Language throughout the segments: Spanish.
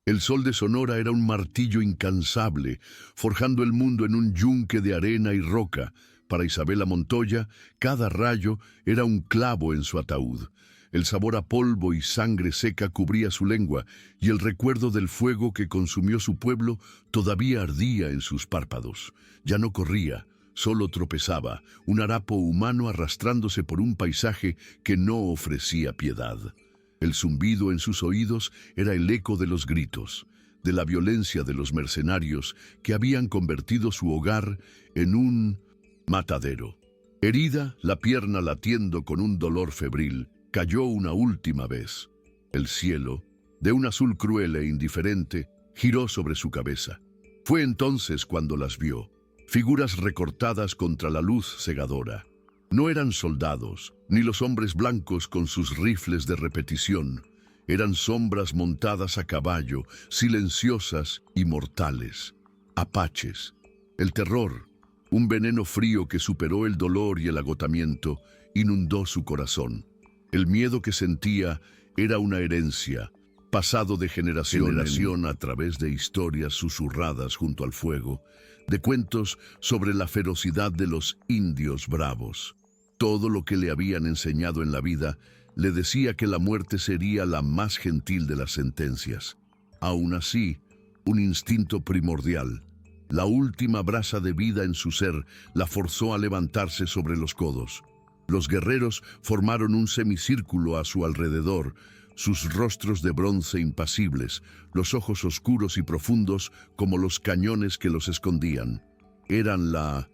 El sol de Sonora era un martillo incansable, forjando el mundo en un yunque de arena y roca. Para Isabela Montoya, cada rayo era un clavo en su ataúd. El sabor a polvo y sangre seca cubría su lengua, y el recuerdo del fuego que consumió su pueblo todavía ardía en sus párpados. Ya no corría, solo tropezaba, un harapo humano arrastrándose por un paisaje que no ofrecía piedad. El zumbido en sus oídos era el eco de los gritos, de la violencia de los mercenarios que habían convertido su hogar en un matadero. Herida, la pierna latiendo con un dolor febril, cayó una última vez. El cielo, de un azul cruel e indiferente, giró sobre su cabeza. Fue entonces cuando las vio, figuras recortadas contra la luz cegadora. No eran soldados, ni los hombres blancos con sus rifles de repetición. Eran sombras montadas a caballo, silenciosas y mortales. Apaches. El terror, un veneno frío que superó el dolor y el agotamiento, inundó su corazón. El miedo que sentía era una herencia, pasado de generación a través de historias susurradas junto al fuego, de cuentos sobre la ferocidad de los indios bravos. Todo lo que le habían enseñado en la vida le decía que la muerte sería la más gentil de las sentencias. Aún así, un instinto primordial, la última brasa de vida en su ser, la forzó a levantarse sobre los codos. Los guerreros formaron un semicírculo a su alrededor, sus rostros de bronce impasibles, los ojos oscuros y profundos como los cañones que los escondían. Eran la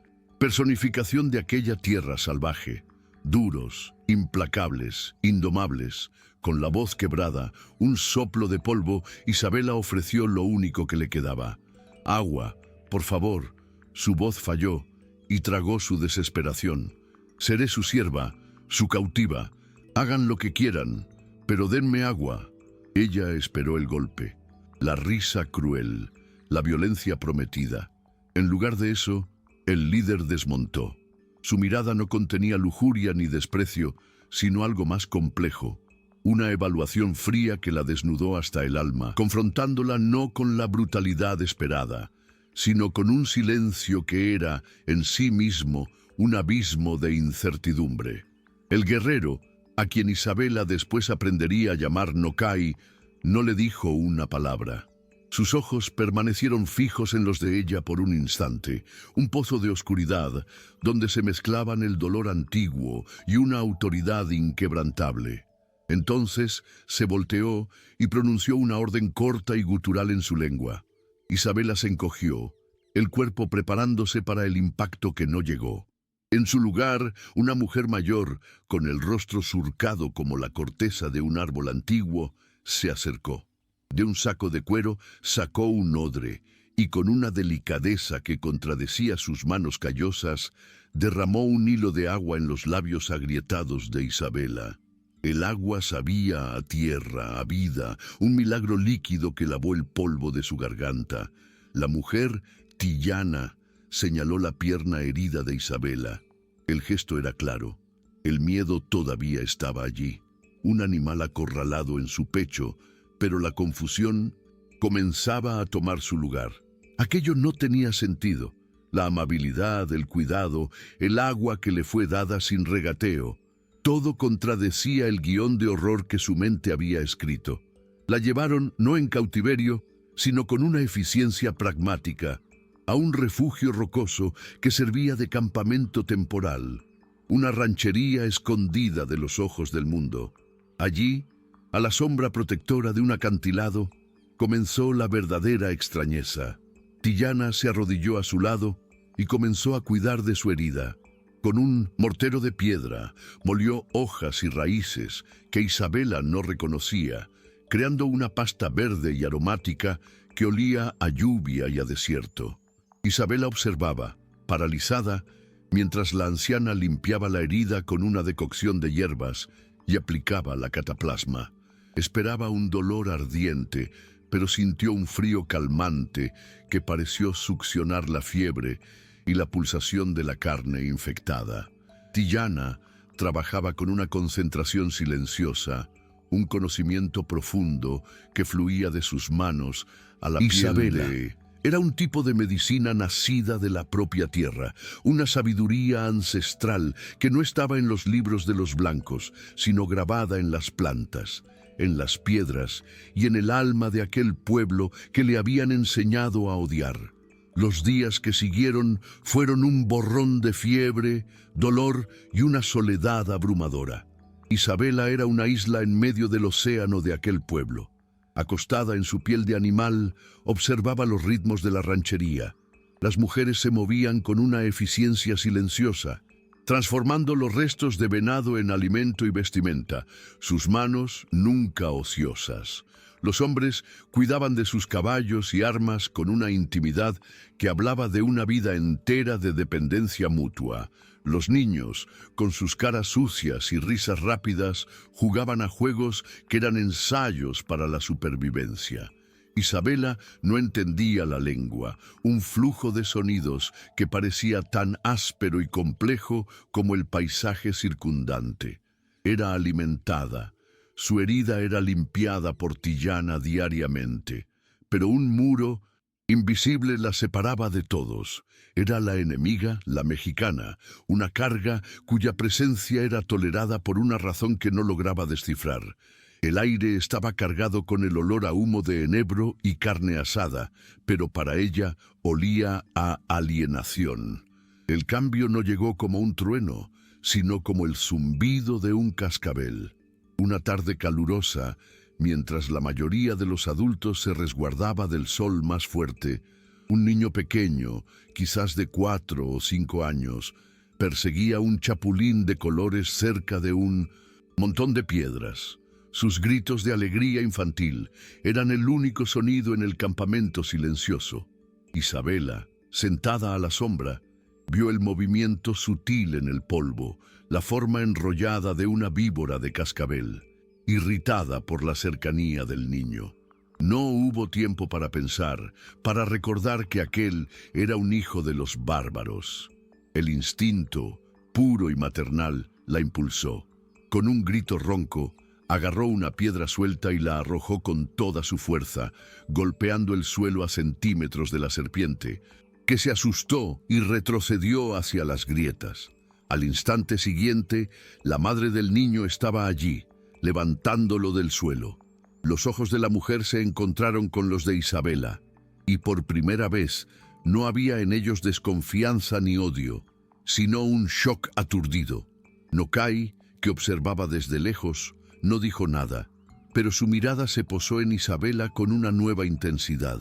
personificación de aquella tierra salvaje, duros, implacables, indomables. Con la voz quebrada, un soplo de polvo, Isabela ofreció lo único que le quedaba. Agua, por favor. Su voz falló y tragó su desesperación. Seré su sierva, su cautiva. Hagan lo que quieran, pero denme agua. Ella esperó el golpe, la risa cruel, la violencia prometida. En lugar de eso, el líder desmontó. Su mirada no contenía lujuria ni desprecio, sino algo más complejo. Una evaluación fría que la desnudó hasta el alma, confrontándola no con la brutalidad esperada, sino con un silencio que era, en sí mismo, un abismo de incertidumbre. El guerrero, a quien Isabela después aprendería a llamar Nokai, no le dijo una palabra. Sus ojos permanecieron fijos en los de ella por un instante, un pozo de oscuridad donde se mezclaban el dolor antiguo y una autoridad inquebrantable. Entonces se volteó y pronunció una orden corta y gutural en su lengua. Isabela se encogió, el cuerpo preparándose para el impacto que no llegó. En su lugar, una mujer mayor, con el rostro surcado como la corteza de un árbol antiguo, se acercó. De un saco de cuero sacó un odre y con una delicadeza que contradecía sus manos callosas, derramó un hilo de agua en los labios agrietados de Isabela. El agua sabía a tierra, a vida, un milagro líquido que lavó el polvo de su garganta. La mujer, Tillana, señaló la pierna herida de Isabela. El gesto era claro. El miedo todavía estaba allí. Un animal acorralado en su pecho, pero la confusión comenzaba a tomar su lugar. Aquello no tenía sentido. La amabilidad, el cuidado, el agua que le fue dada sin regateo, todo contradecía el guión de horror que su mente había escrito. La llevaron no en cautiverio, sino con una eficiencia pragmática, a un refugio rocoso que servía de campamento temporal, una ranchería escondida de los ojos del mundo. Allí, a la sombra protectora de un acantilado, comenzó la verdadera extrañeza. Tillana se arrodilló a su lado y comenzó a cuidar de su herida. Con un mortero de piedra, molió hojas y raíces que Isabela no reconocía, creando una pasta verde y aromática que olía a lluvia y a desierto. Isabela observaba, paralizada, mientras la anciana limpiaba la herida con una decocción de hierbas y aplicaba la cataplasma. Esperaba un dolor ardiente, pero sintió un frío calmante que pareció succionar la fiebre y la pulsación de la carne infectada. Tillana trabajaba con una concentración silenciosa, un conocimiento profundo que fluía de sus manos a la piel de... Era un tipo de medicina nacida de la propia tierra, una sabiduría ancestral que no estaba en los libros de los blancos, sino grabada en las plantas, en las piedras y en el alma de aquel pueblo que le habían enseñado a odiar. Los días que siguieron fueron un borrón de fiebre, dolor y una soledad abrumadora. Isabela era una isla en medio del océano de aquel pueblo. Acostada en su piel de animal, observaba los ritmos de la ranchería. Las mujeres se movían con una eficiencia silenciosa, transformando los restos de venado en alimento y vestimenta, sus manos nunca ociosas. Los hombres cuidaban de sus caballos y armas con una intimidad que hablaba de una vida entera de dependencia mutua. Los niños, con sus caras sucias y risas rápidas, jugaban a juegos que eran ensayos para la supervivencia. Isabela no entendía la lengua, un flujo de sonidos que parecía tan áspero y complejo como el paisaje circundante. Era alimentada. Su herida era limpiada por Tillana diariamente, pero un muro invisible la separaba de todos. Era la enemiga, la mexicana, una carga cuya presencia era tolerada por una razón que no lograba descifrar. El aire estaba cargado con el olor a humo de enebro y carne asada, pero para ella olía a alienación. El cambio no llegó como un trueno, sino como el zumbido de un cascabel. Una tarde calurosa, mientras la mayoría de los adultos se resguardaba del sol más fuerte, un niño pequeño, quizás de 4 o 5 años, perseguía un chapulín de colores cerca de un montón de piedras. Sus gritos de alegría infantil eran el único sonido en el campamento silencioso. Isabela, sentada a la sombra, vio el movimiento sutil en el polvo, la forma enrollada de una víbora de cascabel, irritada por la cercanía del niño. No hubo tiempo para pensar, para recordar que aquel era un hijo de los bárbaros. El instinto, puro y maternal, la impulsó. Con un grito ronco, agarró una piedra suelta y la arrojó con toda su fuerza, golpeando el suelo a centímetros de la serpiente, que se asustó y retrocedió hacia las grietas. Al instante siguiente, la madre del niño estaba allí, levantándolo del suelo. Los ojos de la mujer se encontraron con los de Isabela, y por primera vez no había en ellos desconfianza ni odio, sino un shock aturdido. Nokai, que observaba desde lejos, no dijo nada, pero su mirada se posó en Isabela con una nueva intensidad.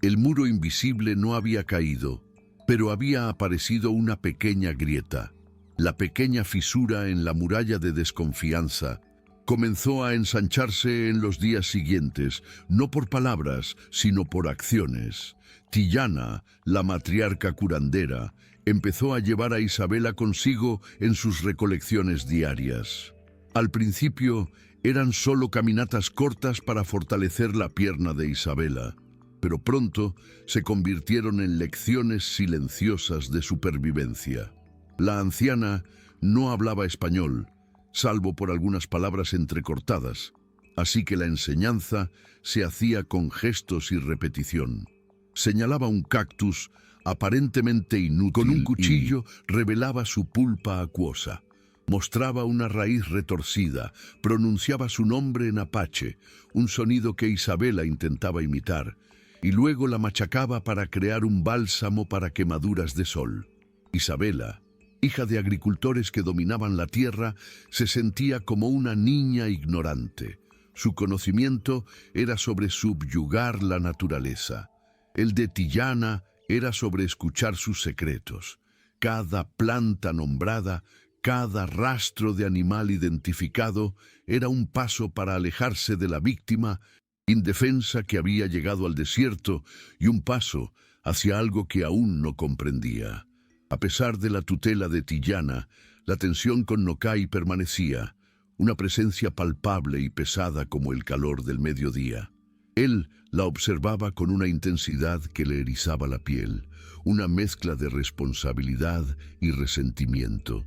El muro invisible no había caído, pero había aparecido una pequeña grieta. La pequeña fisura en la muralla de desconfianza comenzó a ensancharse en los días siguientes, no por palabras, sino por acciones. Tillana, la matriarca curandera, empezó a llevar a Isabela consigo en sus recolecciones diarias. Al principio eran solo caminatas cortas para fortalecer la pierna de Isabela, pero pronto se convirtieron en lecciones silenciosas de supervivencia. La anciana no hablaba español, salvo por algunas palabras entrecortadas, así que la enseñanza se hacía con gestos y repetición. Señalaba un cactus aparentemente inútil. Con un cuchillo revelaba su pulpa acuosa. Mostraba una raíz retorcida, pronunciaba su nombre en apache, un sonido que Isabela intentaba imitar, y luego la machacaba para crear un bálsamo para quemaduras de sol. Isabela, hija de agricultores que dominaban la tierra, se sentía como una niña ignorante. Su conocimiento era sobre subyugar la naturaleza. El de Tillana era sobre escuchar sus secretos. Cada planta nombrada, cada rastro de animal identificado era un paso para alejarse de la víctima indefensa que había llegado al desierto y un paso hacia algo que aún no comprendía. A pesar de la tutela de Tillana, la tensión con Nokai permanecía, una presencia palpable y pesada como el calor del mediodía. Él la observaba con una intensidad que le erizaba la piel, una mezcla de responsabilidad y resentimiento.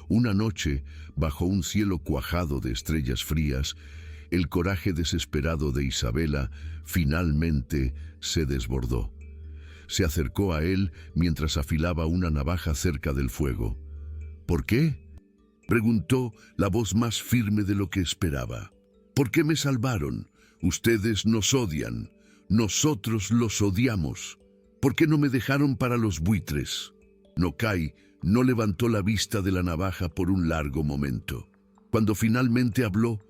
Una noche, bajo un cielo cuajado de estrellas frías, El coraje desesperado de Isabela finalmente se desbordó. Se acercó a él mientras afilaba una navaja cerca del fuego. ¿Por qué?, preguntó, la voz más firme de lo que esperaba. ¿Por qué me salvaron? Ustedes nos odian. Nosotros los odiamos. ¿Por qué no me dejaron para los buitres? Nokai no levantó la vista de la navaja por un largo momento. Cuando finalmente habló,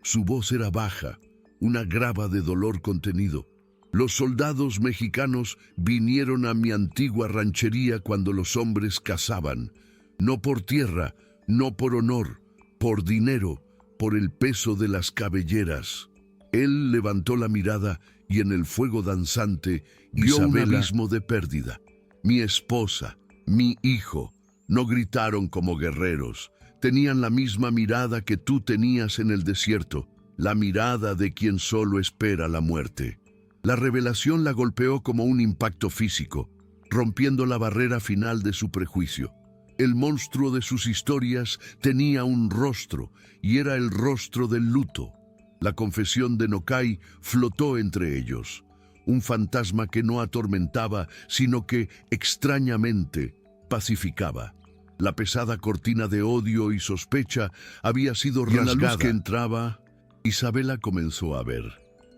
su voz era baja, una grava de dolor contenido. Los soldados mexicanos vinieron a mi antigua ranchería cuando los hombres cazaban, no por tierra, no por honor, por dinero, por el peso de las cabelleras. Él levantó la mirada y en el fuego danzante vio un abismo de pérdida. Mi esposa, mi hijo, no gritaron como guerreros. Tenían la misma mirada que tú tenías en el desierto, la mirada de quien solo espera la muerte. La revelación la golpeó como un impacto físico, rompiendo la barrera final de su prejuicio. El monstruo de sus historias tenía un rostro, y era el rostro del luto. La confesión de Nokai flotó entre ellos, un fantasma que no atormentaba, sino que, extrañamente, pacificaba. La pesada cortina de odio y sospecha había sido rasgada. Y en la luz que entraba, Isabela comenzó a ver.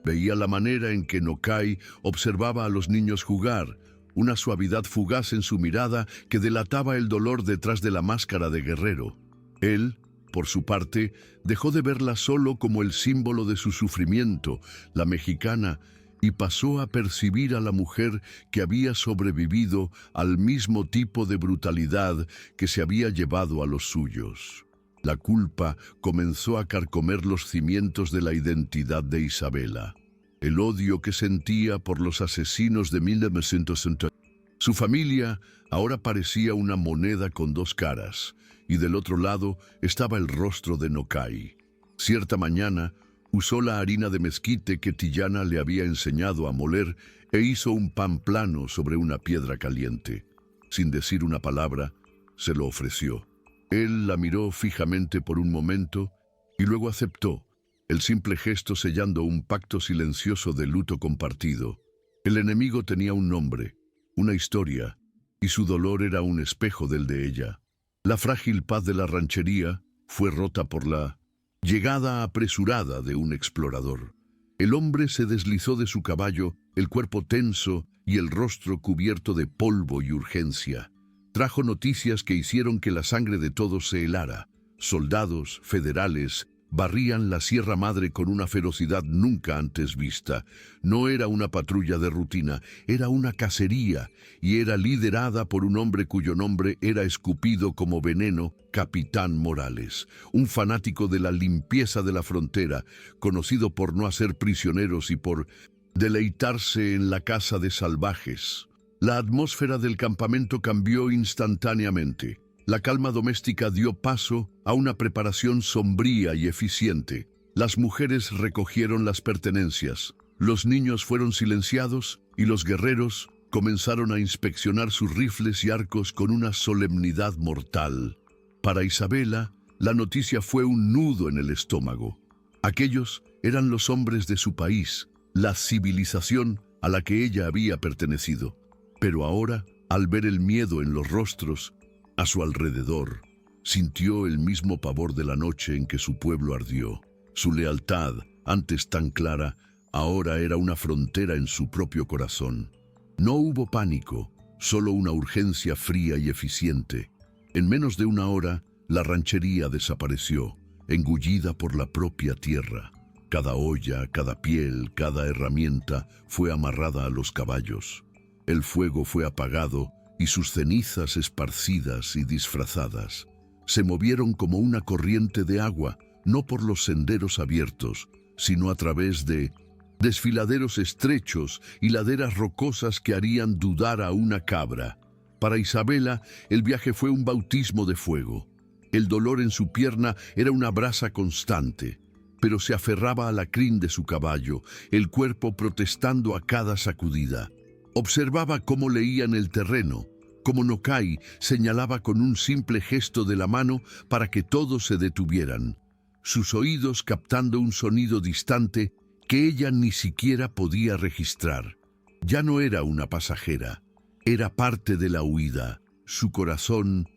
Veía la manera en que Nokai observaba a los niños jugar, una suavidad fugaz en su mirada que delataba el dolor detrás de la máscara de guerrero. Él, por su parte, dejó de verla solo como el símbolo de su sufrimiento, la mexicana, y pasó a percibir a la mujer que había sobrevivido al mismo tipo de brutalidad que se había llevado a los suyos. La culpa comenzó a carcomer los cimientos de la identidad de Isabela. El odio que sentía por los asesinos de 1960. Su familia ahora parecía una moneda con dos caras, y del otro lado estaba el rostro de Nokai. Cierta mañana, usó la harina de mezquite que Tillana le había enseñado a moler e hizo un pan plano sobre una piedra caliente. Sin decir una palabra, se lo ofreció. Él la miró fijamente por un momento y luego aceptó, el simple gesto sellando un pacto silencioso de luto compartido. El enemigo tenía un nombre, una historia, y su dolor era un espejo del de ella. La frágil paz de la ranchería fue rota por la llegada apresurada de un explorador. El hombre se deslizó de su caballo, el cuerpo tenso y el rostro cubierto de polvo y urgencia. Trajo noticias que hicieron que la sangre de todos se helara. Soldados federales barrían la Sierra Madre con una ferocidad nunca antes vista. No era una patrulla de rutina, era una cacería, y era liderada por un hombre cuyo nombre era escupido como veneno, Capitán Morales, un fanático de la limpieza de la frontera, conocido por no hacer prisioneros y por deleitarse en la caza de salvajes. La atmósfera del campamento cambió instantáneamente. La calma doméstica dio paso a una preparación sombría y eficiente. Las mujeres recogieron las pertenencias, los niños fueron silenciados y los guerreros comenzaron a inspeccionar sus rifles y arcos con una solemnidad mortal. Para Isabela, la noticia fue un nudo en el estómago. Aquellos eran los hombres de su país, la civilización a la que ella había pertenecido. Pero ahora, al ver el miedo en los rostros a su alrededor, sintió el mismo pavor de la noche en que su pueblo ardió. Su lealtad, antes tan clara, ahora era una frontera en su propio corazón. No hubo pánico, solo una urgencia fría y eficiente. En menos de una hora, la ranchería desapareció, engullida por la propia tierra. Cada olla, cada piel, cada herramienta fue amarrada a los caballos. El fuego fue apagado y sus cenizas esparcidas y disfrazadas se movieron como una corriente de agua, no por los senderos abiertos, sino a través de desfiladeros estrechos y laderas rocosas que harían dudar a una cabra. Para Isabela, el viaje fue un bautismo de fuego. El dolor en su pierna era una brasa constante, pero se aferraba a la crin de su caballo, el cuerpo protestando a cada sacudida. Observaba cómo leían el terreno, cómo Nokai señalaba con un simple gesto de la mano para que todos se detuvieran. sus oídos captando un sonido distante que ella ni siquiera podía registrar. Ya no era una pasajera, era parte de la huida, su corazón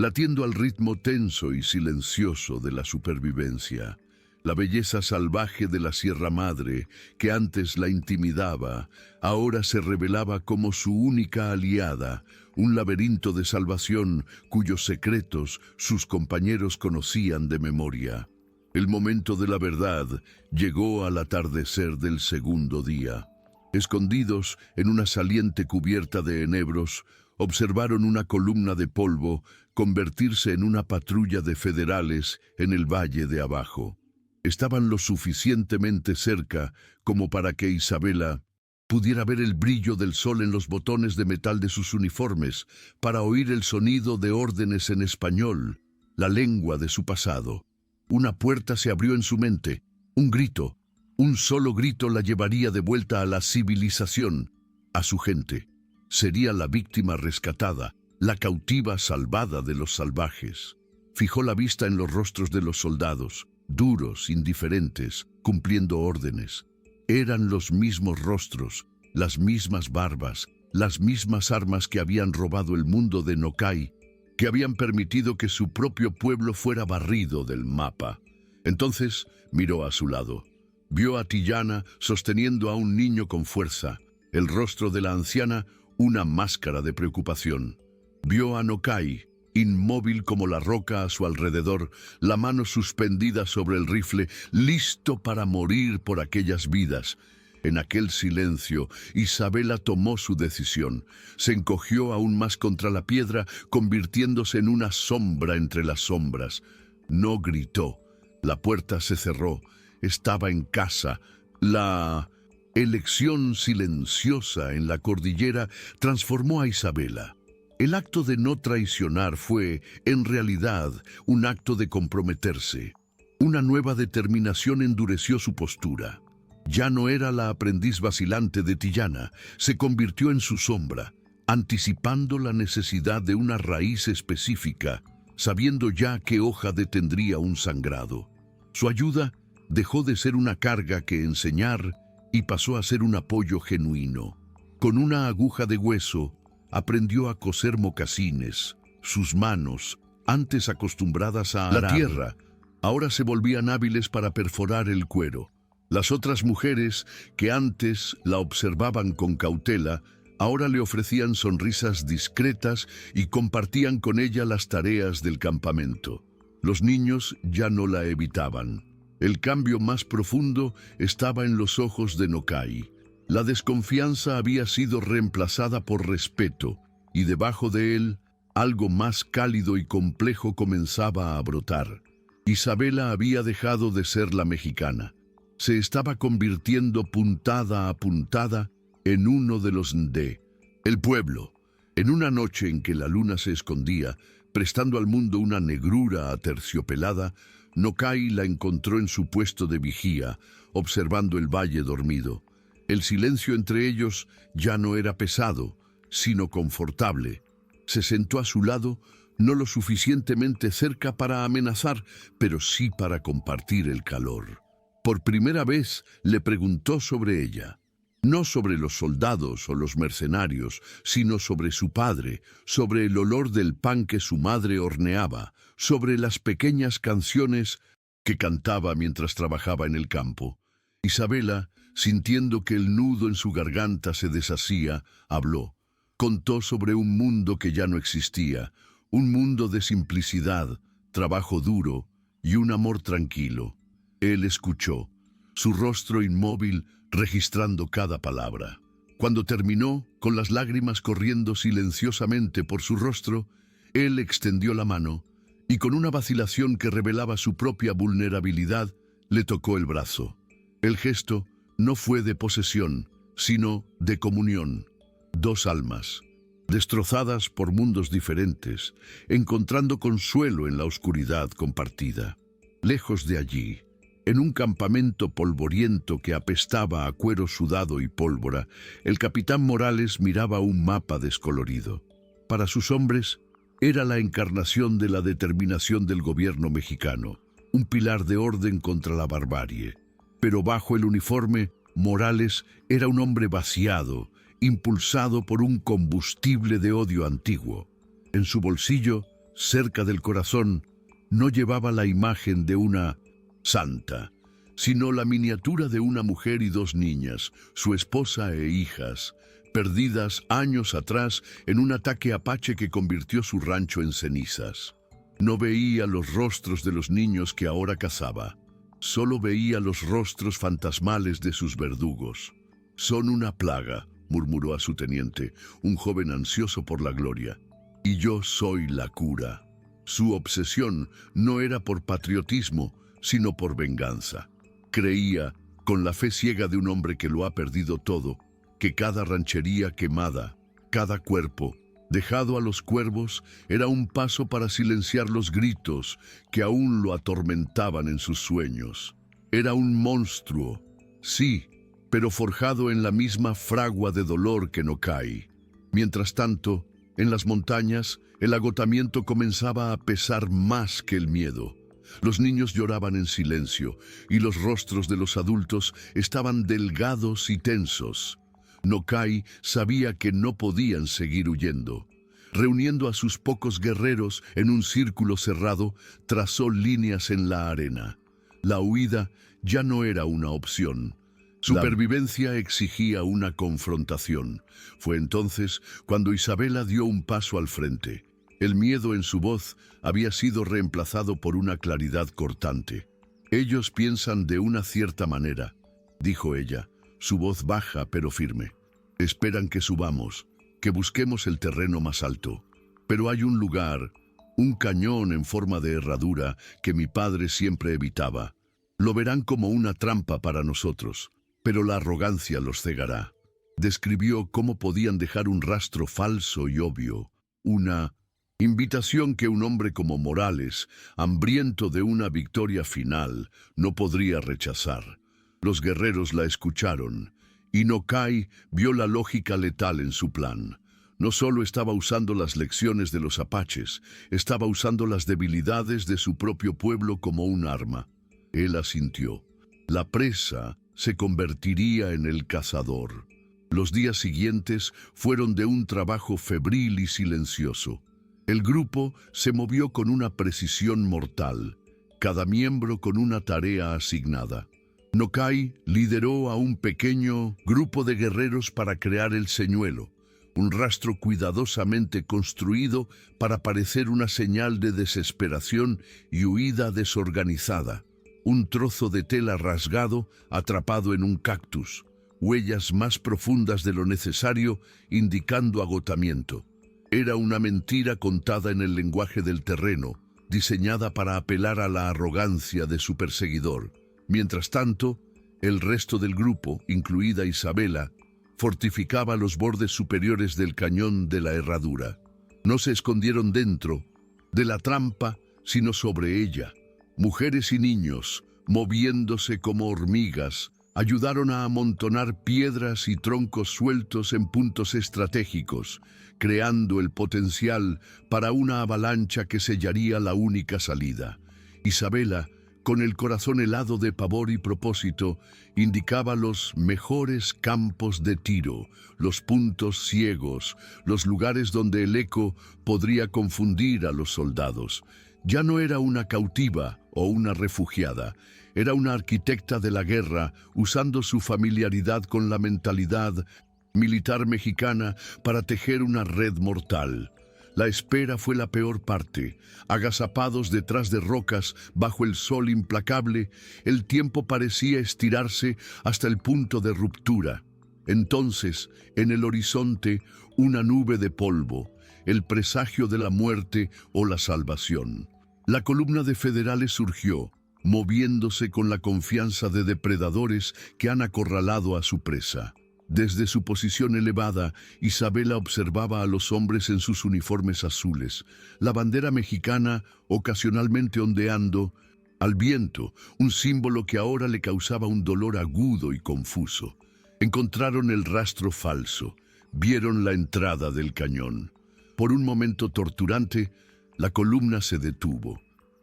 latiendo al ritmo tenso y silencioso de la supervivencia. La belleza salvaje de la Sierra Madre, que antes la intimidaba, ahora se revelaba como su única aliada, un laberinto de salvación cuyos secretos sus compañeros conocían de memoria. El momento de la verdad llegó al atardecer del segundo día. Escondidos en una saliente cubierta de enebros, observaron una columna de polvo convertirse en una patrulla de federales en el valle de abajo. Estaban lo suficientemente cerca como para que Isabela pudiera ver el brillo del sol en los botones de metal de sus uniformes, para oír el sonido de órdenes en español, la lengua de su pasado. Una puerta se abrió en su mente, un grito. Un solo grito la llevaría de vuelta a la civilización, a su gente. Sería la víctima rescatada, la cautiva salvada de los salvajes. Fijó la vista en los rostros de los soldados, duros, indiferentes, cumpliendo órdenes. Eran los mismos rostros, las mismas barbas, las mismas armas que habían robado el mundo de Nokai, que habían permitido que su propio pueblo fuera barrido del mapa. Entonces miró a su lado. Vio a Tillana sosteniendo a un niño con fuerza, el rostro de la anciana una máscara de preocupación. Vio a Nokai, inmóvil como la roca a su alrededor, la mano suspendida sobre el rifle, listo para morir por aquellas vidas. En aquel silencio, Isabela tomó su decisión. Se encogió aún más contra la piedra, convirtiéndose en una sombra entre las sombras. No gritó. La puerta se cerró. Estaba en casa. La elección silenciosa en la cordillera transformó a Isabela. El acto de no traicionar fue, en realidad, un acto de comprometerse. Una nueva determinación endureció su postura. Ya no era la aprendiz vacilante de Tillana, se convirtió en su sombra, anticipando la necesidad de una raíz específica, sabiendo ya qué hoja detendría un sangrado. Su ayuda dejó de ser una carga que enseñar y pasó a ser un apoyo genuino. Con una aguja de hueso, aprendió a coser mocasines. Sus manos, antes acostumbradas a arar la tierra, ahora se volvían hábiles para perforar el cuero. Las otras mujeres, que antes la observaban con cautela, ahora le ofrecían sonrisas discretas y compartían con ella las tareas del campamento. Los niños ya no la evitaban. El cambio más profundo estaba en los ojos de Nokai. La desconfianza había sido reemplazada por respeto, y debajo de él, algo más cálido y complejo comenzaba a brotar. Isabela había dejado de ser la mexicana. Se estaba convirtiendo puntada a puntada en uno de los Ndé, el pueblo. En una noche en que la luna se escondía, prestando al mundo una negrura aterciopelada, Nokai la encontró en su puesto de vigía, observando el valle dormido. El silencio entre ellos ya no era pesado, sino confortable. Se sentó a su lado, no lo suficientemente cerca para amenazar, pero sí para compartir el calor. Por primera vez le preguntó sobre ella, no sobre los soldados o los mercenarios, sino sobre su padre, sobre el olor del pan que su madre horneaba, sobre las pequeñas canciones que cantaba mientras trabajaba en el campo. Isabela, sintiendo que el nudo en su garganta se deshacía, habló. Contó sobre un mundo que ya no existía, un mundo de simplicidad, trabajo duro y un amor tranquilo. Él escuchó, su rostro inmóvil registrando cada palabra. Cuando terminó, con las lágrimas corriendo silenciosamente por su rostro, él extendió la mano y con una vacilación que revelaba su propia vulnerabilidad, le tocó el brazo. El gesto no fue de posesión, sino de comunión. Dos almas, destrozadas por mundos diferentes, encontrando consuelo en la oscuridad compartida. Lejos de allí, en un campamento polvoriento que apestaba a cuero sudado y pólvora, el capitán Morales miraba un mapa descolorido. Para sus hombres, era la encarnación de la determinación del gobierno mexicano. un pilar de orden contra la barbarie. Pero bajo el uniforme, Morales era un hombre vaciado, impulsado por un combustible de odio antiguo. En su bolsillo, cerca del corazón, no llevaba la imagen de una santa, sino la miniatura de una mujer y dos niñas, su esposa e hijas, perdidas años atrás en un ataque apache que convirtió su rancho en cenizas. No veía los rostros de los niños que ahora cazaba, solo veía los rostros fantasmales de sus verdugos. «Son una plaga», murmuró a su teniente, un joven ansioso por la gloria. «Y yo soy la cura». Su obsesión no era por patriotismo, sino por venganza. Creía, con la fe ciega de un hombre que lo ha perdido todo, que cada ranchería quemada, cada cuerpo dejado a los cuervos, era un paso para silenciar los gritos que aún lo atormentaban en sus sueños. Era un monstruo, sí, pero forjado en la misma fragua de dolor que Nokai. Mientras tanto, en las montañas, el agotamiento comenzaba a pesar más que el miedo. Los niños lloraban en silencio y los rostros de los adultos estaban delgados y tensos. Nokai sabía que no podían seguir huyendo. Reuniendo a sus pocos guerreros en un círculo cerrado, trazó líneas en la arena. La huida ya no era una opción. Supervivencia exigía una confrontación. Fue entonces cuando Isabela dio un paso al frente. El miedo en su voz había sido reemplazado por una claridad cortante. «Ellos piensan de una cierta manera», dijo ella, su voz baja pero firme. «Esperan que subamos, que busquemos el terreno más alto. Pero hay un lugar, un cañón en forma de herradura que mi padre siempre evitaba. Lo verán como una trampa para nosotros, pero la arrogancia los cegará». Describió cómo podían dejar un rastro falso y obvio, una invitación que un hombre como Morales, hambriento de una victoria final, no podría rechazar. Los guerreros la escucharon, y Nokai vio la lógica letal en su plan. No solo estaba usando las lecciones de los apaches, estaba usando las debilidades de su propio pueblo como un arma. Él asintió. La presa se convertiría en el cazador. Los días siguientes fueron de un trabajo febril y silencioso. El grupo se movió con una precisión mortal, cada miembro con una tarea asignada. Nokai lideró a un pequeño grupo de guerreros para crear el señuelo, un rastro cuidadosamente construido para parecer una señal de desesperación y huida desorganizada. Un trozo de tela rasgado atrapado en un cactus, huellas más profundas de lo necesario indicando agotamiento. Era una mentira contada en el lenguaje del terreno, diseñada para apelar a la arrogancia de su perseguidor. Mientras tanto, el resto del grupo, incluida Isabela, fortificaba los bordes superiores del cañón de la herradura. No se escondieron dentro de la trampa, sino sobre ella. Mujeres y niños, moviéndose como hormigas, ayudaron a amontonar piedras y troncos sueltos en puntos estratégicos, creando el potencial para una avalancha que sellaría la única salida. Isabela, con el corazón helado de pavor y propósito, indicaba los mejores campos de tiro, los puntos ciegos, los lugares donde el eco podría confundir a los soldados. Ya no era una cautiva o una refugiada, era una arquitecta de la guerra, usando su familiaridad con la mentalidad militar mexicana para tejer una red mortal. La espera fue la peor parte. Agazapados detrás de rocas, bajo el sol implacable, el tiempo parecía estirarse hasta el punto de ruptura. Entonces, en el horizonte, una nube de polvo, el presagio de la muerte o la salvación. La columna de federales surgió, moviéndose con la confianza de depredadores que han acorralado a su presa. Desde su posición elevada, Isabela observaba a los hombres en sus uniformes azules, la bandera mexicana ocasionalmente ondeando al viento, un símbolo que ahora le causaba un dolor agudo y confuso. Encontraron el rastro falso, vieron la entrada del cañón. Por un momento torturante, la columna se detuvo,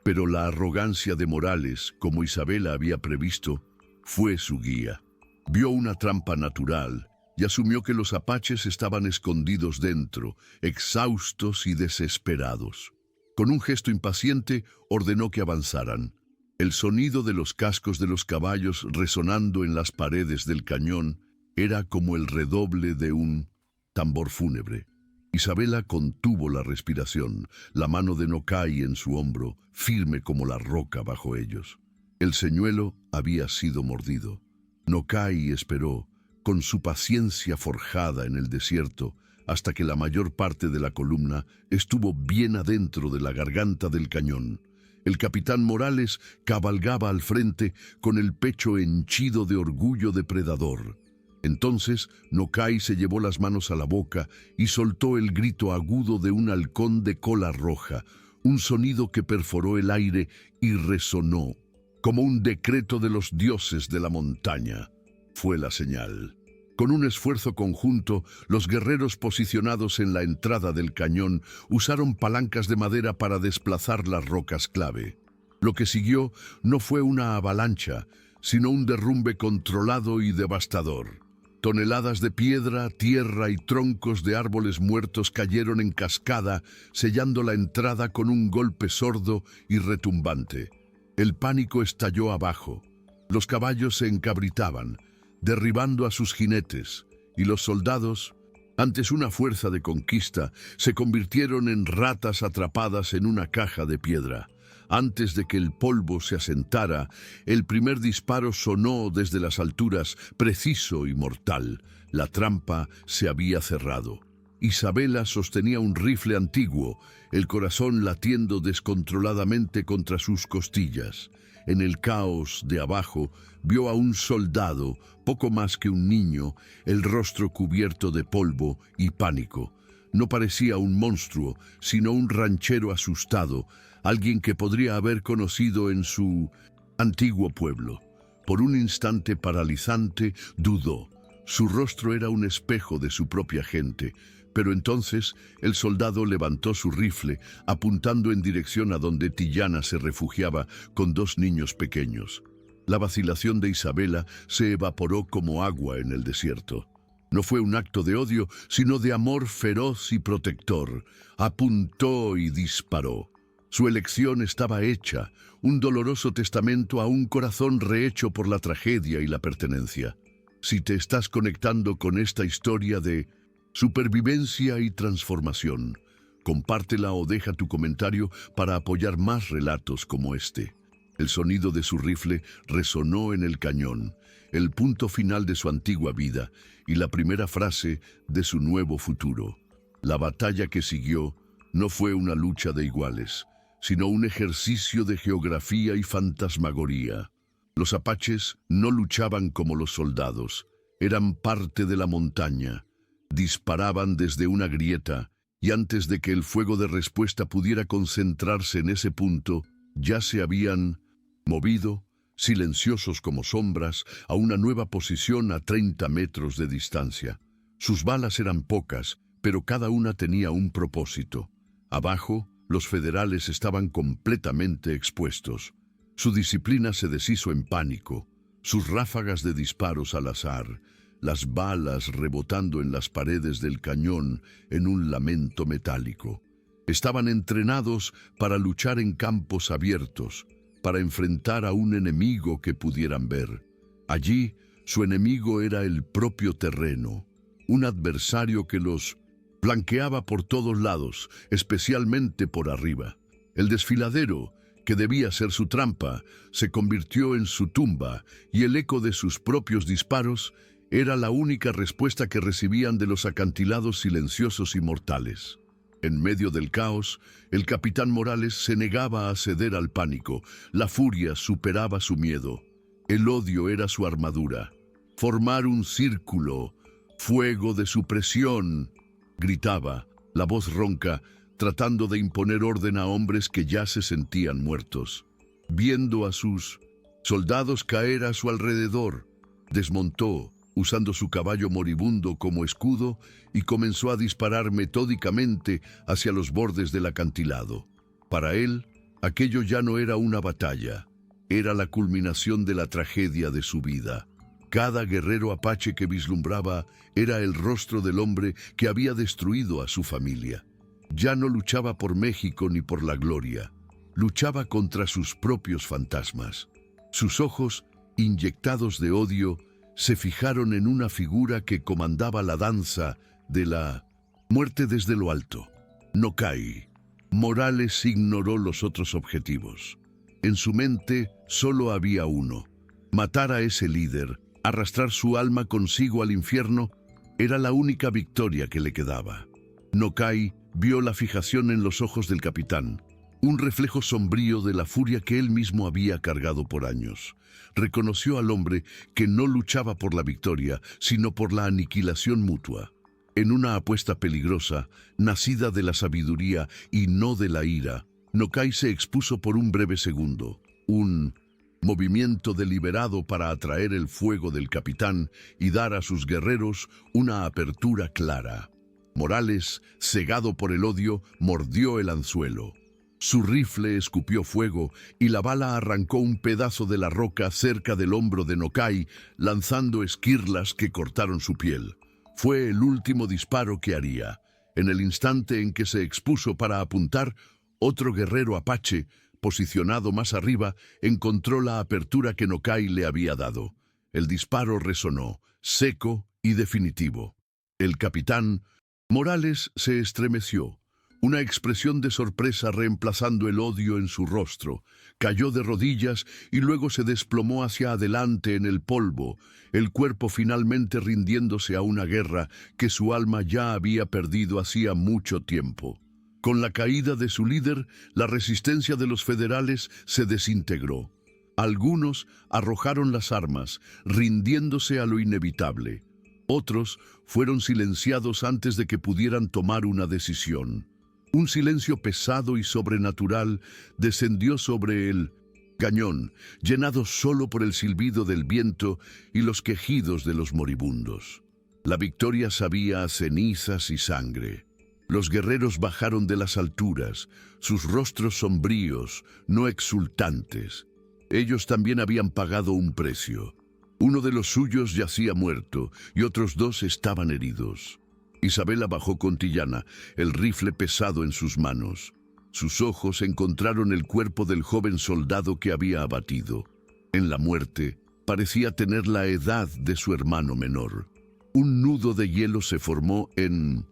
Pero la arrogancia de Morales, como Isabela había previsto, fue su guía. Vio una trampa natural y asumió que los apaches estaban escondidos dentro, exhaustos y desesperados. Con un gesto impaciente, ordenó que avanzaran. El sonido de los cascos de los caballos resonando en las paredes del cañón era como el redoble de un tambor fúnebre. Isabela contuvo la respiración, la mano de Nokai en su hombro, firme como la roca bajo ellos. El señuelo había sido mordido. Nokai esperó, con su paciencia forjada en el desierto, hasta que la mayor parte de la columna estuvo bien adentro de la garganta del cañón. El capitán Morales cabalgaba al frente con el pecho henchido de orgullo depredador. Entonces Nokai se llevó las manos a la boca y soltó el grito agudo de un halcón de cola roja, un sonido que perforó el aire y resonó, como un decreto de los dioses de la montaña. Fue la señal. Con un esfuerzo conjunto, los guerreros posicionados en la entrada del cañón usaron palancas de madera para desplazar las rocas clave. Lo que siguió no fue una avalancha, sino un derrumbe controlado y devastador. Toneladas de piedra, tierra y troncos de árboles muertos cayeron en cascada, sellando la entrada con un golpe sordo y retumbante. El pánico estalló abajo. Los caballos se encabritaban, derribando a sus jinetes, y los soldados, antes una fuerza de conquista, se convirtieron en ratas atrapadas en una caja de piedra. Antes de que el polvo se asentara, el primer disparo sonó desde las alturas, preciso y mortal. La trampa se había cerrado. Isabela sostenía un rifle antiguo, el corazón latiendo descontroladamente contra sus costillas. En el caos de abajo, vio a un soldado, poco más que un niño, el rostro cubierto de polvo y pánico. No parecía un monstruo, sino un ranchero asustado, alguien que podría haber conocido en su antiguo pueblo. Por un instante paralizante, dudó. Su rostro era un espejo de su propia gente, pero entonces el soldado levantó su rifle, apuntando en dirección a donde Tillana se refugiaba con dos niños pequeños. La vacilación de Isabela se evaporó como agua en el desierto. No fue un acto de odio, sino de amor feroz y protector. Apuntó y disparó. Su elección estaba hecha, un doloroso testamento a un corazón rehecho por la tragedia y la pertenencia. Si te estás conectando con esta historia de supervivencia y transformación, compártela o deja tu comentario para apoyar más relatos como este. El sonido de su rifle resonó en el cañón, el punto final de su antigua vida y la primera frase de su nuevo futuro. La batalla que siguió no fue una lucha de iguales, sino un ejercicio de geografía y fantasmagoría. Los apaches no luchaban como los soldados, eran parte de la montaña. Disparaban desde una grieta, y antes de que el fuego de respuesta pudiera concentrarse en ese punto, ya se habían movido, silenciosos como sombras, a una nueva posición a 30 metros de distancia. Sus balas eran pocas, pero cada una tenía un propósito. Abajo, los federales estaban completamente expuestos. Su disciplina se deshizo en pánico, sus ráfagas de disparos al azar, las balas rebotando en las paredes del cañón en un lamento metálico. Estaban entrenados para luchar en campos abiertos, para enfrentar a un enemigo que pudieran ver. Allí, su enemigo era el propio terreno, un adversario que los flanqueaba por todos lados, especialmente por arriba. El desfiladero, que debía ser su trampa, se convirtió en su tumba, y el eco de sus propios disparos era la única respuesta que recibían de los acantilados silenciosos y mortales. En medio del caos, el capitán Morales se negaba a ceder al pánico. La furia superaba su miedo. El odio era su armadura. Formar un círculo, fuego de supresión, gritaba, la voz ronca, tratando de imponer orden a hombres que ya se sentían muertos. Viendo a sus soldados caer a su alrededor, desmontó, usando su caballo moribundo como escudo, y comenzó a disparar metódicamente hacia los bordes del acantilado. Para él, Aquello ya no era una batalla, era la culminación de la tragedia de su vida. Cada guerrero apache que vislumbraba era el rostro del hombre que había destruido a su familia. Ya no luchaba por México ni por la gloria, luchaba contra sus propios fantasmas. Sus ojos, inyectados de odio, se fijaron en una figura que comandaba la danza de la muerte desde lo alto. Nokai. Morales ignoró los otros objetivos. En su mente solo había uno: matar a ese líder, arrastrar su alma consigo al infierno. Era la única victoria que le quedaba. Nokai vio la fijación en los ojos del capitán, un reflejo sombrío de la furia que él mismo había cargado por años. Reconoció al hombre que no luchaba por la victoria, sino por la aniquilación mutua. En una apuesta peligrosa, nacida de la sabiduría y no de la ira, Nokai se expuso por un breve segundo, un movimiento deliberado para atraer el fuego del capitán y dar a sus guerreros una apertura clara. Morales, cegado por el odio, mordió el anzuelo. Su rifle escupió fuego y la bala arrancó un pedazo de la roca cerca del hombro de Nokai, lanzando esquirlas que cortaron su piel. Fue el último disparo que haría. En el instante en que se expuso para apuntar, otro guerrero apache, posicionado más arriba, encontró la apertura que Nokai le había dado. El disparo resonó, seco y definitivo. El capitán Morales se estremeció, una expresión de sorpresa reemplazando el odio en su rostro. Cayó de rodillas y luego se desplomó hacia adelante en el polvo, el cuerpo finalmente rindiéndose a una guerra que su alma ya había perdido hacía mucho tiempo. Con la caída de su líder, la resistencia de los federales se desintegró. Algunos arrojaron las armas, rindiéndose a lo inevitable. Otros fueron silenciados antes de que pudieran tomar una decisión. Un silencio pesado y sobrenatural descendió sobre el cañón, llenado solo por el silbido del viento y los quejidos de los moribundos. La victoria sabía a cenizas y sangre. Los guerreros bajaron de las alturas, sus rostros sombríos, no exultantes. Ellos también habían pagado un precio. Uno de los suyos yacía muerto y otros dos estaban heridos. Isabela bajó con Tillana, el rifle pesado en sus manos. Sus ojos encontraron el cuerpo del joven soldado que había abatido. En la muerte, parecía tener la edad de su hermano menor. Un nudo de hielo se formó en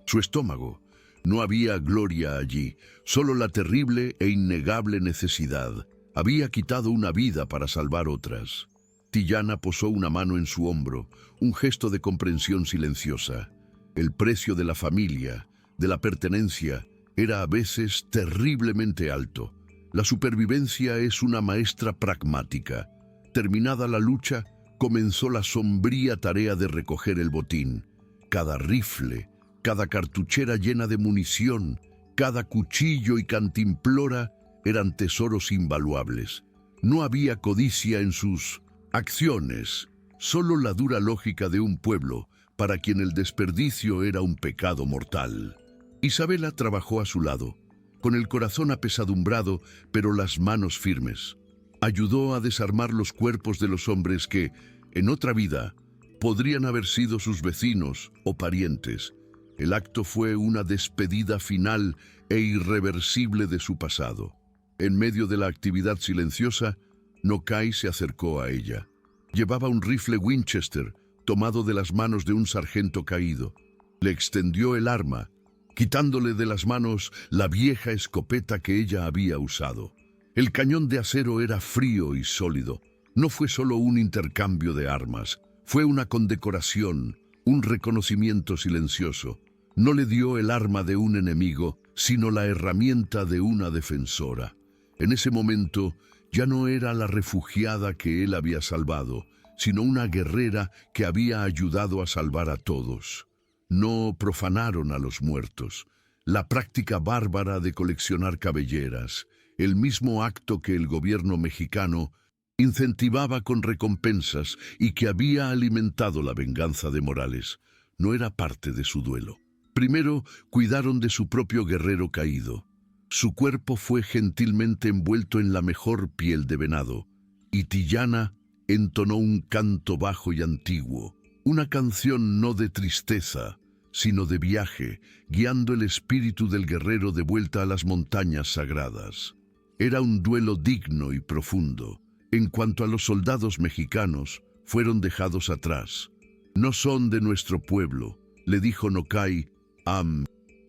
su estómago. No había gloria allí, solo la terrible e innegable necesidad. Había quitado una vida para salvar otras. Tillana posó una mano en su hombro, un gesto de comprensión silenciosa. El precio de la familia, de la pertenencia, era a veces terriblemente alto. La supervivencia es una maestra pragmática. Terminada la lucha, comenzó la sombría tarea de recoger el botín. Cada rifle, cada cartuchera llena de munición, cada cuchillo y cantimplora eran tesoros invaluables. No había codicia en sus acciones, solo la dura lógica de un pueblo para quien el desperdicio era un pecado mortal. Isabela trabajó a su lado, con el corazón apesadumbrado, pero las manos firmes. Ayudó a desarmar los cuerpos de los hombres que, en otra vida, podrían haber sido sus vecinos o parientes. El acto fue una despedida final e irreversible de su pasado. En medio de la actividad silenciosa, Nokai se acercó a ella. Llevaba un rifle Winchester, tomado de las manos de un sargento caído. Le extendió el arma, quitándole de las manos la vieja escopeta que ella había usado. El cañón de acero era frío y sólido. No fue solo un intercambio de armas, fue una condecoración, un reconocimiento silencioso. No le dio el arma de un enemigo, sino la herramienta de una defensora. En ese momento, ya no era la refugiada que él había salvado, sino una guerrera que había ayudado a salvar a todos. No profanaron a los muertos. La práctica bárbara de coleccionar cabelleras, el mismo acto que el gobierno mexicano incentivaba con recompensas y que había alimentado la venganza de Morales, no era parte de su duelo. Primero, cuidaron de su propio guerrero caído. Su cuerpo fue gentilmente envuelto en la mejor piel de venado, y Tillana entonó un canto bajo y antiguo, una canción no de tristeza, sino de viaje, guiando el espíritu del guerrero de vuelta a las montañas sagradas. Era un duelo digno y profundo. En cuanto a los soldados mexicanos, fueron dejados atrás. No son de nuestro pueblo, le dijo Nokai a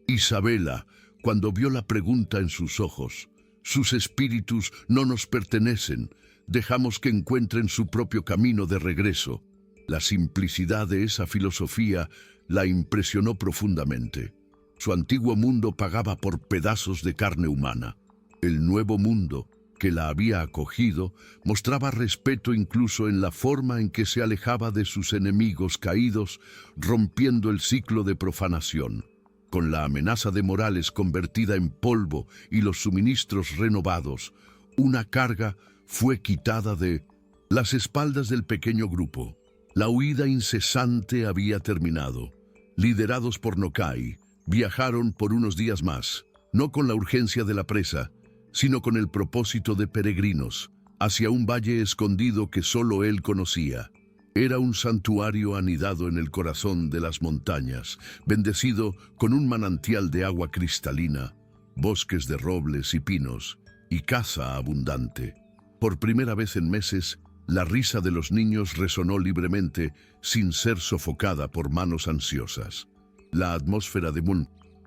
Isabela cuando vio la pregunta en sus ojos. Sus espíritus no nos pertenecen, dejamos que encuentren su propio camino de regreso. La simplicidad de esa filosofía la impresionó profundamente. Su antiguo mundo pagaba por pedazos de carne humana. El nuevo mundo, que la había acogido, mostraba respeto incluso en la forma en que se alejaba de sus enemigos caídos, rompiendo el ciclo de profanación. Con la amenaza de Morales convertida en polvo y los suministros renovados, una carga fue quitada de las espaldas del pequeño grupo. La huida incesante había terminado. Liderados por Nokai, viajaron por unos días más, no con la urgencia de la presa, sino con el propósito de peregrinos, hacia un valle escondido que solo él conocía. Era un santuario anidado en el corazón de las montañas, bendecido con un manantial de agua cristalina, bosques de robles y pinos, y caza abundante. Por primera vez en meses, la risa de los niños resonó libremente, sin ser sofocada por manos ansiosas. La atmósfera de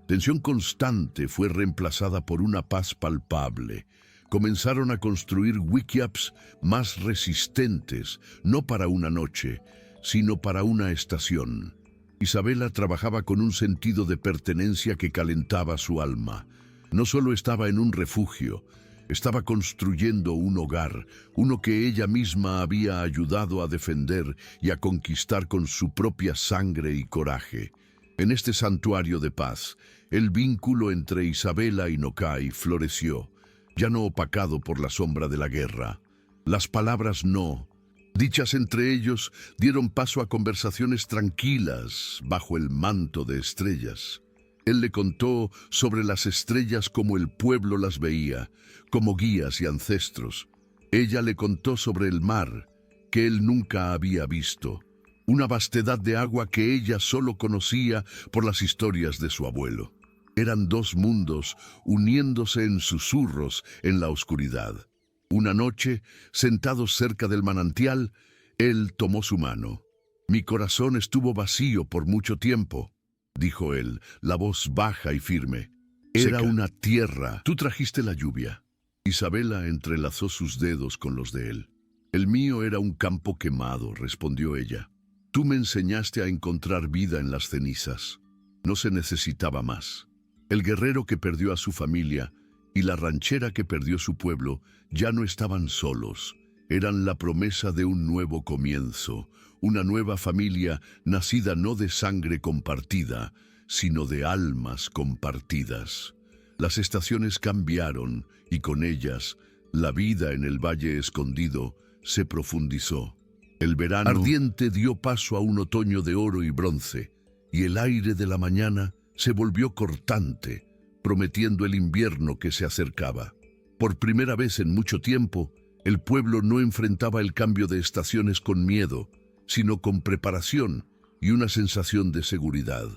tensión constante fue reemplazada por una paz palpable. Comenzaron a construir wikiaps más resistentes, no para una noche, sino para una estación. Isabela trabajaba con un sentido de pertenencia que calentaba su alma. No solo estaba en un refugio, estaba construyendo un hogar, uno que ella misma había ayudado a defender y a conquistar con su propia sangre y coraje. En este santuario de paz, el vínculo entre Isabela y Nokai floreció, ya no opacado por la sombra de la guerra. Las palabras no, dichas entre ellos, dieron paso a conversaciones tranquilas bajo el manto de estrellas. Él le contó sobre las estrellas como el pueblo las veía, como guías y ancestros. Ella le contó sobre el mar, que él nunca había visto, una vastedad de agua que ella solo conocía por las historias de su abuelo. Eran dos mundos uniéndose en susurros en la oscuridad. Una noche, sentados cerca del manantial, él tomó su mano. «Mi corazón estuvo vacío por mucho tiempo», dijo él, la voz baja y firme. «Era una tierra. Tú trajiste la lluvia». Isabela entrelazó sus dedos con los de él. «El mío era un campo quemado», respondió ella. «Tú me enseñaste a encontrar vida en las cenizas. No se necesitaba más». El guerrero que perdió a su familia y la ranchera que perdió su pueblo ya no estaban solos. Eran la promesa de un nuevo comienzo, una nueva familia nacida no de sangre compartida, sino de almas compartidas. Las estaciones cambiaron y con ellas la vida en el valle escondido se profundizó. El verano ardiente dio paso a un otoño de oro y bronce, y el aire de la mañana se volvió cortante, prometiendo el invierno que se acercaba. Por primera vez en mucho tiempo, el pueblo no enfrentaba el cambio de estaciones con miedo, sino con preparación y una sensación de seguridad.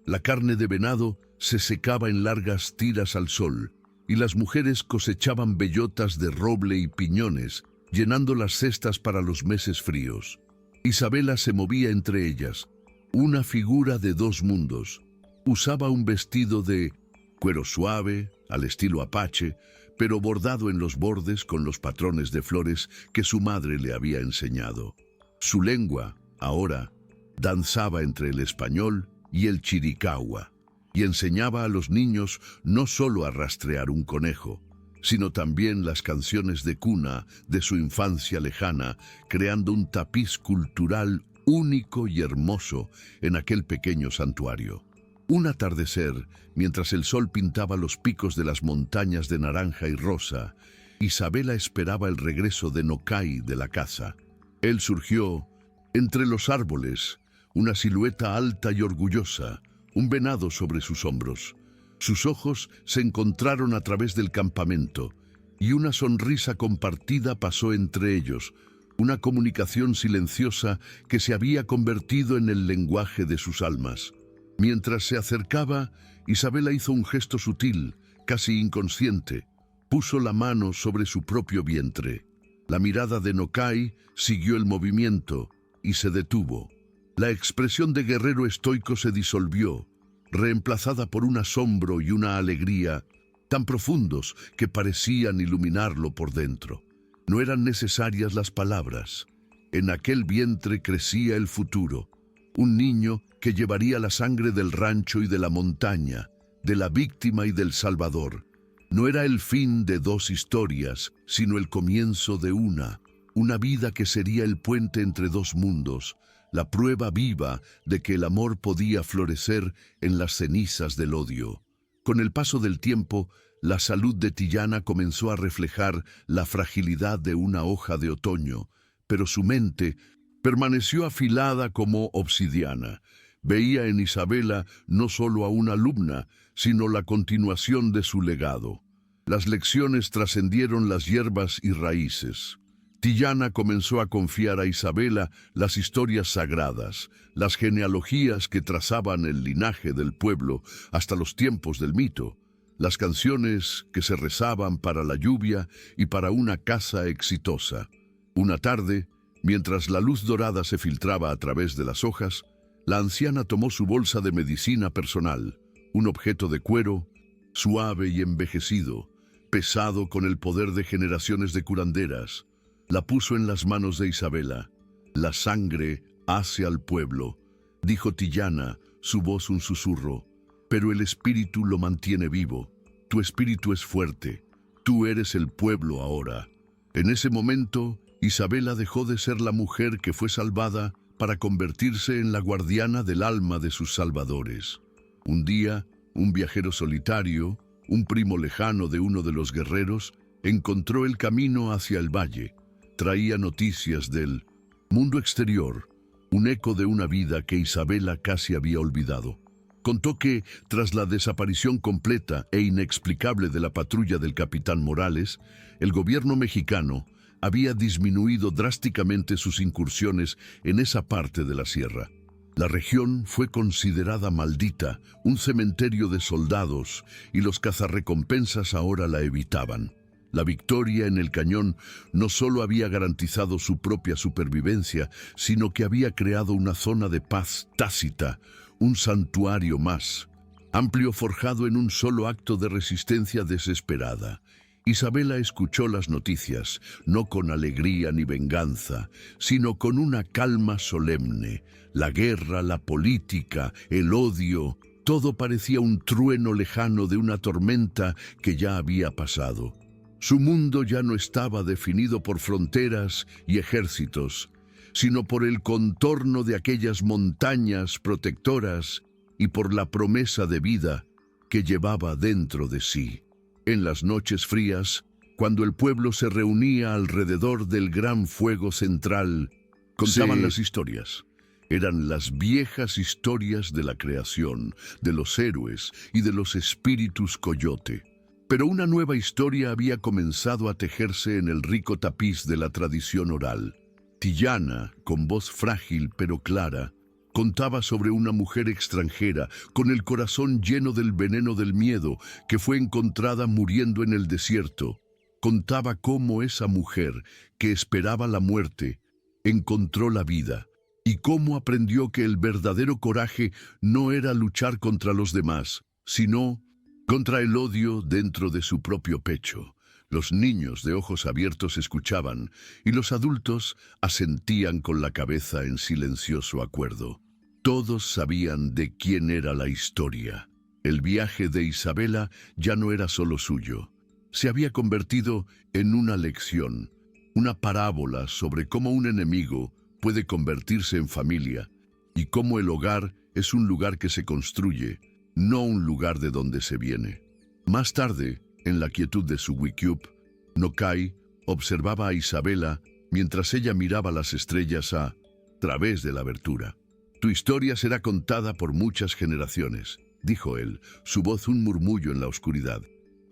La carne de venado se secaba en largas tiras al sol, y las mujeres cosechaban bellotas de roble y piñones, llenando las cestas para los meses fríos. Isabela se movía entre ellas, una figura de dos mundos. Usaba un vestido de cuero suave, al estilo apache, pero bordado en los bordes con los patrones de flores que su madre le había enseñado. Su lengua, ahora, danzaba entre el español y el chiricahua, y enseñaba a los niños no solo a rastrear un conejo, sino también las canciones de cuna de su infancia lejana, creando un tapiz cultural único y hermoso en aquel pequeño santuario. Un atardecer, mientras el sol pintaba los picos de las montañas de naranja y rosa, Isabela esperaba el regreso de Nokai de la caza. Él surgió entre los árboles, una silueta alta y orgullosa, un venado sobre sus hombros. Sus ojos se encontraron a través del campamento, y una sonrisa compartida pasó entre ellos, una comunicación silenciosa que se había convertido en el lenguaje de sus almas. Mientras se acercaba, Isabela hizo un gesto sutil, casi inconsciente. Puso la mano sobre su propio vientre. La mirada de Nokai siguió el movimiento y se detuvo. La expresión de guerrero estoico se disolvió, reemplazada por un asombro y una alegría tan profundos que parecían iluminarlo por dentro. No eran necesarias las palabras. En aquel vientre crecía el futuro, un niño que llevaría la sangre del rancho y de la montaña, de la víctima y del salvador. No era el fin de dos historias, sino el comienzo de una vida que sería el puente entre dos mundos, la prueba viva de que el amor podía florecer en las cenizas del odio. Con el paso del tiempo, la salud de Tillana comenzó a reflejar la fragilidad de una hoja de otoño, pero su mente permaneció afilada como obsidiana. Veía en Isabela no solo a una alumna, sino la continuación de su legado. Las lecciones trascendieron las hierbas y raíces. Tillana comenzó a confiar a Isabela las historias sagradas, las genealogías que trazaban el linaje del pueblo hasta los tiempos del mito, las canciones que se rezaban para la lluvia y para una casa exitosa. Una tarde, mientras la luz dorada se filtraba a través de las hojas, la anciana tomó su bolsa de medicina personal, un objeto de cuero, suave y envejecido, pesado con el poder de generaciones de curanderas. La puso en las manos de Isabela. La sangre hace al pueblo, dijo Tillana, su voz un susurro, pero el espíritu lo mantiene vivo. Tu espíritu es fuerte. Tú eres el pueblo ahora. En ese momento, Isabela dejó de ser la mujer que fue salvada para convertirse en la guardiana del alma de sus salvadores. Un día, un viajero solitario, un primo lejano de uno de los guerreros, encontró el camino hacia el valle. Traía noticias del mundo exterior, un eco de una vida que Isabela casi había olvidado. Contó que, tras la desaparición completa e inexplicable de la patrulla del capitán Morales, el gobierno mexicano había disminuido drásticamente sus incursiones en esa parte de la sierra. La región fue considerada maldita, un cementerio de soldados, y los cazarrecompensas ahora la evitaban. La victoria en el cañón no solo había garantizado su propia supervivencia, sino que había creado una zona de paz tácita, un santuario más, amplio forjado en un solo acto de resistencia desesperada. Isabela escuchó las noticias, no con alegría ni venganza, sino con una calma solemne. La guerra, la política, el odio, todo parecía un trueno lejano de una tormenta que ya había pasado. Su mundo ya no estaba definido por fronteras y ejércitos, sino por el contorno de aquellas montañas protectoras y por la promesa de vida que llevaba dentro de sí. En las noches frías, cuando el pueblo se reunía alrededor del gran fuego central, contaban las historias. Eran las viejas historias de la creación, de los héroes y de los espíritus coyote. Pero una nueva historia había comenzado a tejerse en el rico tapiz de la tradición oral. Tillana, con voz frágil pero clara, contaba sobre una mujer extranjera con el corazón lleno del veneno del miedo que fue encontrada muriendo en el desierto. Contaba cómo esa mujer, que esperaba la muerte, encontró la vida, y cómo aprendió que el verdadero coraje no era luchar contra los demás, sino contra el odio dentro de su propio pecho. Los niños de ojos abiertos escuchaban, y los adultos asentían con la cabeza en silencioso acuerdo. Todos sabían de quién era la historia. El viaje de Isabela ya no era solo suyo. Se había convertido en una lección, una parábola sobre cómo un enemigo puede convertirse en familia y cómo el hogar es un lugar que se construye, no un lugar de donde se viene. Más tarde, en la quietud de su wickiup, Nokai observaba a Isabela mientras ella miraba las estrellas a través de la abertura. Tu historia será contada por muchas generaciones, dijo él, su voz un murmullo en la oscuridad.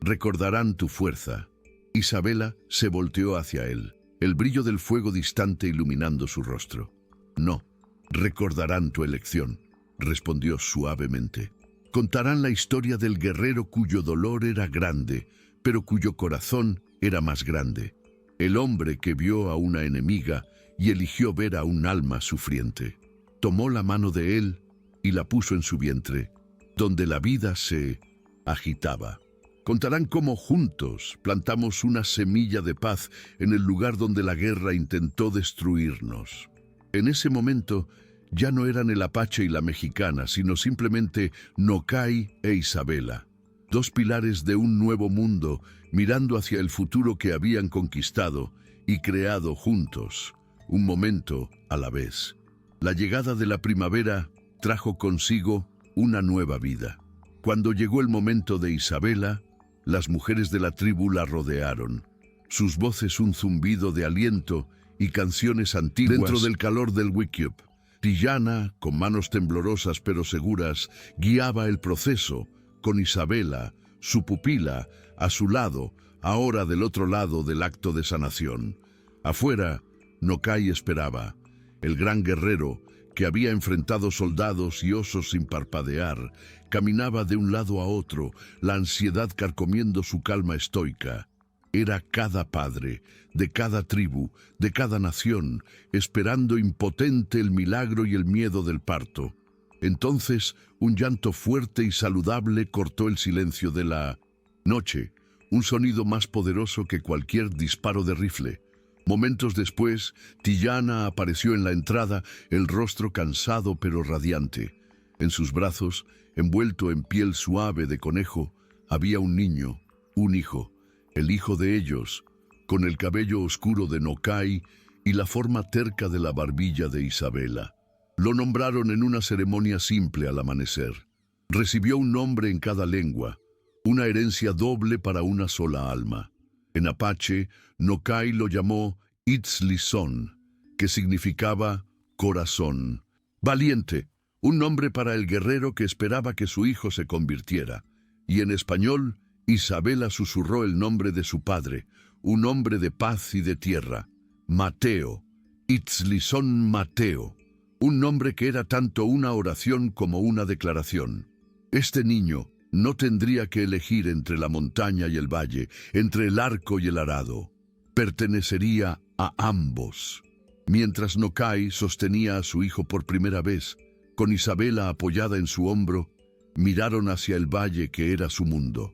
Recordarán tu fuerza. Isabela se volteó hacia él, el brillo del fuego distante iluminando su rostro. No, recordarán tu elección, respondió suavemente. Contarán la historia del guerrero cuyo dolor era grande, pero cuyo corazón era más grande. El hombre que vio a una enemiga y eligió ver a un alma sufriente. Tomó la mano de él y la puso en su vientre, donde la vida se agitaba. Contarán cómo juntos plantamos una semilla de paz en el lugar donde la guerra intentó destruirnos. En ese momento ya no eran el Apache y la mexicana, sino simplemente Nokai e Isabela, dos pilares de un nuevo mundo mirando hacia el futuro que habían conquistado y creado juntos, un momento a la vez. La llegada de la primavera trajo consigo una nueva vida. Cuando llegó el momento de Isabela, las mujeres de la tribu la rodearon, sus voces un zumbido de aliento y canciones antiguas. Dentro del calor del Wickiup, Tijana, con manos temblorosas pero seguras, guiaba el proceso, con Isabela, su pupila, a su lado, ahora del otro lado del acto de sanación. Afuera, Nokai esperaba, el gran guerrero, que había enfrentado soldados y osos sin parpadear, caminaba de un lado a otro, la ansiedad carcomiendo su calma estoica. Era cada padre, de cada tribu, de cada nación, esperando impotente el milagro y el miedo del parto. Entonces, un llanto fuerte y saludable cortó el silencio de la noche, un sonido más poderoso que cualquier disparo de rifle. Momentos después, Tijana apareció en la entrada, el rostro cansado pero radiante. En sus brazos, envuelto en piel suave de conejo, había un niño, un hijo, el hijo de ellos, con el cabello oscuro de Nokai y la forma terca de la barbilla de Isabela. Lo nombraron en una ceremonia simple al amanecer. Recibió un nombre en cada lengua, una herencia doble para una sola alma. En Apache, Nokai lo llamó Itzlizón, que significaba corazón. Valiente, un nombre para el guerrero que esperaba que su hijo se convirtiera. Y en español, Isabela susurró el nombre de su padre, un hombre de paz y de tierra. Mateo, Itzlizón Mateo, un nombre que era tanto una oración como una declaración. Este niño no tendría que elegir entre la montaña y el valle, entre el arco y el arado. Pertenecería a ambos. Mientras Nokai sostenía a su hijo por primera vez, con Isabela apoyada en su hombro, miraron hacia el valle que era su mundo.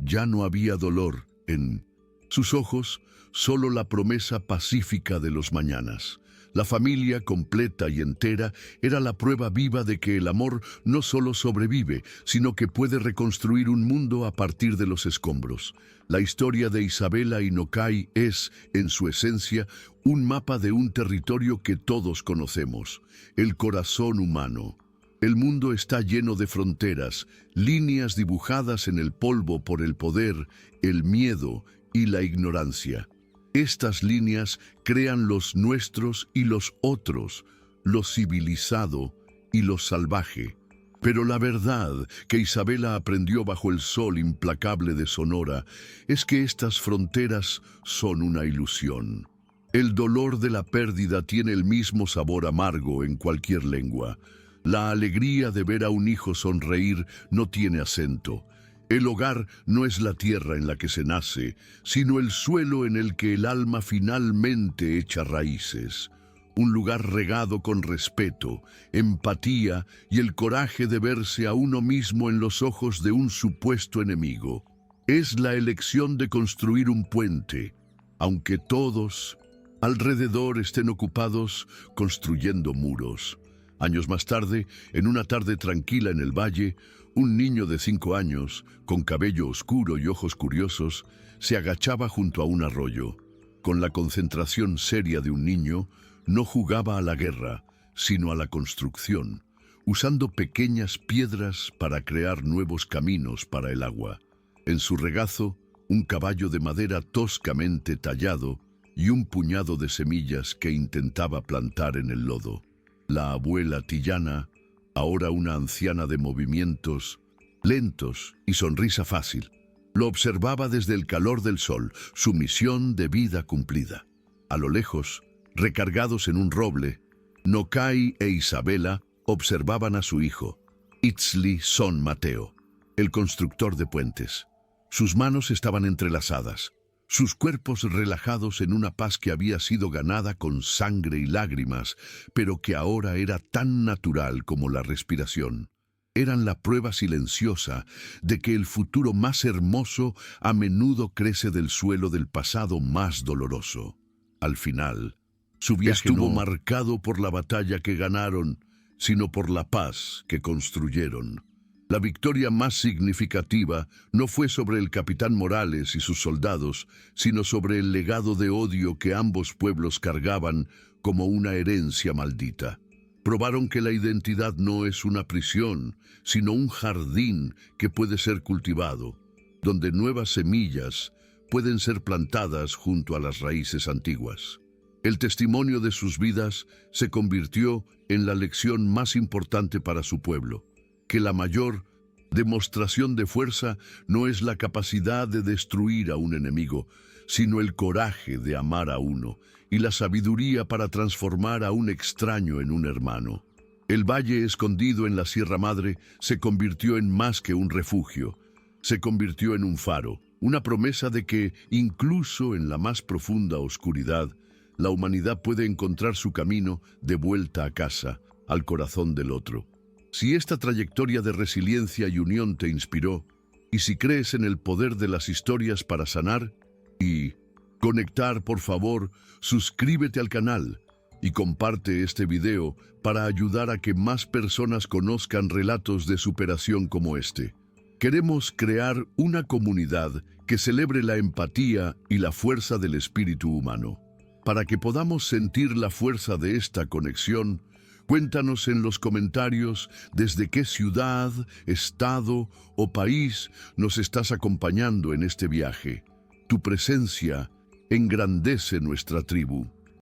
Ya no había dolor en sus ojos, solo la promesa pacífica de los mañanas. La familia completa y entera era la prueba viva de que el amor no solo sobrevive, sino que puede reconstruir un mundo a partir de los escombros. La historia de Isabela y Nokai es, en su esencia, un mapa de un territorio que todos conocemos, el corazón humano. El mundo está lleno de fronteras, líneas dibujadas en el polvo por el poder, el miedo y la ignorancia. Estas líneas crean los nuestros y los otros, lo civilizado y lo salvaje. Pero la verdad que Isabela aprendió bajo el sol implacable de Sonora es que estas fronteras son una ilusión. El dolor de la pérdida tiene el mismo sabor amargo en cualquier lengua. La alegría de ver a un hijo sonreír no tiene acento. El hogar no es la tierra en la que se nace, sino el suelo en el que el alma finalmente echa raíces. Un lugar regado con respeto, empatía y el coraje de verse a uno mismo en los ojos de un supuesto enemigo. Es la elección de construir un puente, aunque todos alrededor estén ocupados construyendo muros. Años más tarde, en una tarde tranquila en el valle, un niño de 5 años, con cabello oscuro y ojos curiosos, se agachaba junto a un arroyo. Con la concentración seria de un niño, no jugaba a la guerra, sino a la construcción, usando pequeñas piedras para crear nuevos caminos para el agua. En su regazo, un caballo de madera toscamente tallado y un puñado de semillas que intentaba plantar en el lodo. La abuela Tijana, ahora una anciana de movimientos, lentos y sonrisa fácil. Lo observaba desde el calor del sol, su misión de vida cumplida. A lo lejos, recargados en un roble, Nokai e Isabela observaban a su hijo, Itzli Son Mateo, el constructor de puentes. Sus manos estaban entrelazadas, sus cuerpos relajados en una paz que había sido ganada con sangre y lágrimas, pero que ahora era tan natural como la respiración. Eran la prueba silenciosa de que el futuro más hermoso a menudo crece del suelo del pasado más doloroso. Al final, su viaje estuvo marcado por la batalla que ganaron, sino por la paz que construyeron. La victoria más significativa no fue sobre el capitán Morales y sus soldados, sino sobre el legado de odio que ambos pueblos cargaban como una herencia maldita. Probaron que la identidad no es una prisión, sino un jardín que puede ser cultivado, donde nuevas semillas pueden ser plantadas junto a las raíces antiguas. El testimonio de sus vidas se convirtió en la lección más importante para su pueblo, que la mayor demostración de fuerza no es la capacidad de destruir a un enemigo, sino el coraje de amar a uno y la sabiduría para transformar a un extraño en un hermano. El valle escondido en la Sierra Madre se convirtió en más que un refugio, se convirtió en un faro, una promesa de que, incluso en la más profunda oscuridad, la humanidad puede encontrar su camino de vuelta a casa, al corazón del otro. Si esta trayectoria de resiliencia y unión te inspiró, y si crees en el poder de las historias para sanar y conectar, por favor, suscríbete al canal y comparte este video para ayudar a que más personas conozcan relatos de superación como este. Queremos crear una comunidad que celebre la empatía y la fuerza del espíritu humano. Para que podamos sentir la fuerza de esta conexión, cuéntanos en los comentarios desde qué ciudad, estado o país nos estás acompañando en este viaje. Tu presencia engrandece nuestra tribu.